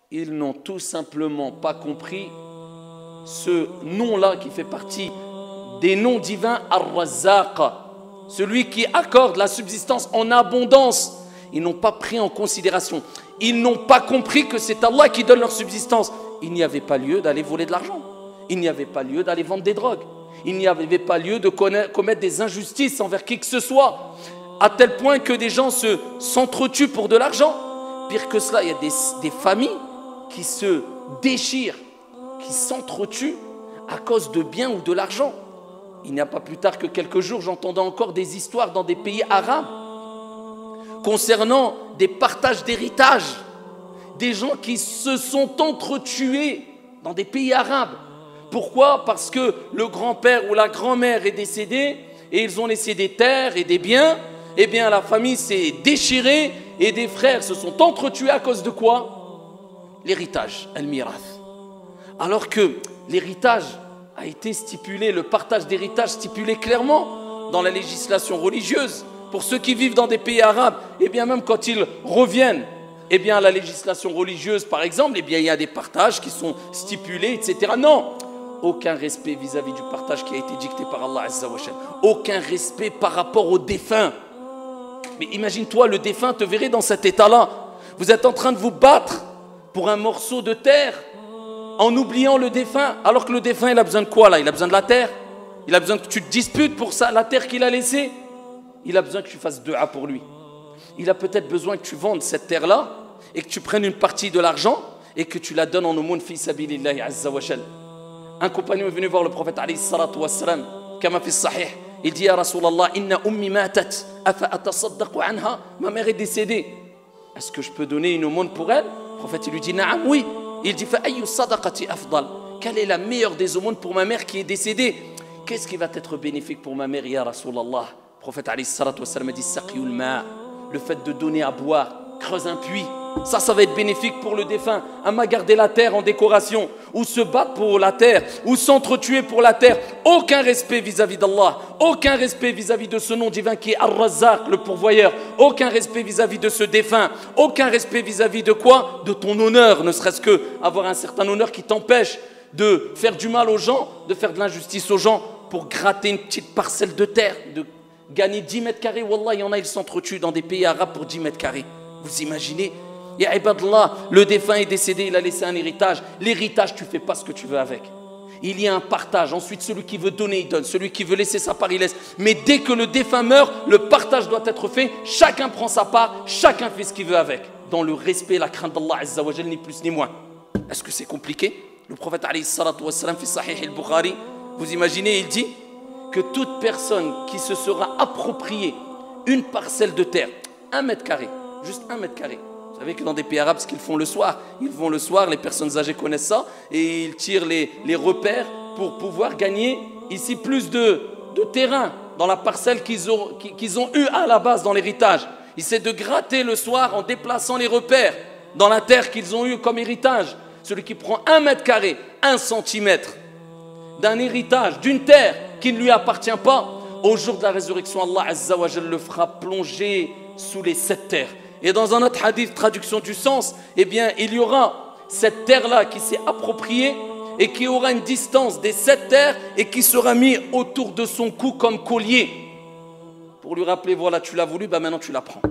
Ils n'ont tout simplement pas compris ce nom-là qui fait partie des noms divins, Ar-Razzaq, celui qui accorde la subsistance en abondance. Ils n'ont pas pris en considération. Ils n'ont pas compris que c'est Allah qui donne leur subsistance. Il n'y avait pas lieu d'aller voler de l'argent. Il n'y avait pas lieu d'aller vendre des drogues. Il n'y avait pas lieu de commettre des injustices envers qui que ce soit. À tel point que des gens s'entretuent pour de l'argent. Pire que cela, il y a des familles qui se déchirent, qui s'entretuent à cause de biens ou de l'argent. Il n'y a pas plus tard que quelques jours, j'entendais encore des histoires dans des pays arabes concernant des partages d'héritage, des gens qui se sont entretués dans des pays arabes. Pourquoi? Parce que le grand-père ou la grand-mère est décédé et ils ont laissé des terres et des biens. Eh bien, la famille s'est déchirée et des frères se sont entretués à cause de quoi? L'héritage, al-mirath. Alors que l'héritage a été stipulé, le partage d'héritage stipulé clairement dans la législation religieuse. Pour ceux qui vivent dans des pays arabes, et bien même quand ils reviennent, eh bien la législation religieuse par exemple, eh bien il y a des partages qui sont stipulés, etc. Non, aucun respect vis-à-vis du partage qui a été dicté par Allah Azza wa Jal. Aucun respect par rapport au défunt. Mais imagine-toi, le défunt te verrait dans cet état-là. Vous êtes en train de vous battre pour un morceau de terre en oubliant le défunt, alors que le défunt il a besoin de quoi là? Il a besoin de la terre. Il a besoin que tu te disputes pour ça, la terre qu'il a laissée. Il a besoin que tu fasses dua pour lui. Il a peut-être besoin que tu vendes cette terre-là et que tu prennes une partie de l'argent et que tu la donnes en aumône fi sabilillahi azza wa jal. Un compagnon est venu voir le prophète alayhi salatu wassalam, kama fi sahih. Il dit, ya Rasulallah, inna ummi matat, afa atasaddaqu anha. Ma mère est décédée. Est-ce que je peux donner une aumône pour elle? Le prophète il lui dit, na'am, oui. Il dit, fa ayyu sadaqati afdal. Quelle est la meilleure des aumônes pour ma mère qui est décédée? Qu'est-ce qui va être bénéfique pour ma mère, ya Rasulallah? Le prophète alayhi salatu wassalam a dit, saqiyul ma. Le fait de donner à boire, creuse un puits. Ça va être bénéfique pour le défunt. Amma garder la terre en décoration, ou se battre pour la terre, ou s'entretuer pour la terre. Aucun respect vis-à-vis d'Allah, aucun respect vis-à-vis de ce nom divin qui est Ar-Razzaq, le pourvoyeur. Aucun respect vis-à-vis de ce défunt. Aucun respect vis-à-vis de quoi? De ton honneur, ne serait-ce que avoir un certain honneur qui t'empêche de faire du mal aux gens, de faire de l'injustice aux gens pour gratter une petite parcelle de terre, de gagner 10 mètres carrés. Wallah, il y en a, ils s'entretuent dans des pays arabes pour 10 mètres carrés. Vous imaginez? Ya ibadallah, le défunt est décédé, il a laissé un héritage. L'héritage, tu ne fais pas ce que tu veux avec. Il y a un partage. Ensuite, celui qui veut donner, il donne. Celui qui veut laisser sa part, il laisse. Mais dès que le défunt meurt, le partage doit être fait. Chacun prend sa part, chacun fait ce qu'il veut avec. Dans le respect et la crainte d'Allah Azza wa Jal, ni plus ni moins. Est-ce que c'est compliqué? Le prophète alayhi salatu wassalam, fi sahih al-Bukhari, vous imaginez, il dit que toute personne qui se sera appropriée une parcelle de terre, 1 mètre carré, juste 1 mètre carré. Vous savez que dans des pays arabes, ce qu'ils font le soir, ils vont le soir, les personnes âgées connaissent ça, et ils tirent les repères pour pouvoir gagner ici plus de terrain dans la parcelle qu'ils ont eu à la base dans l'héritage. Ils essaient de gratter le soir en déplaçant les repères dans la terre qu'ils ont eu comme héritage. Celui qui prend 1 mètre carré, 1 centimètre d'un héritage, d'une terre qui ne lui appartient pas, au jour de la résurrection, Allah Azza wa Jal le fera plonger sous les 7 terres. Et dans un autre hadith, traduction du sens, eh bien, il y aura cette terre-là qui s'est appropriée et qui aura une distance des 7 terres et qui sera mis autour de son cou comme collier. Pour lui rappeler, voilà, tu l'as voulu, bah maintenant tu la prends.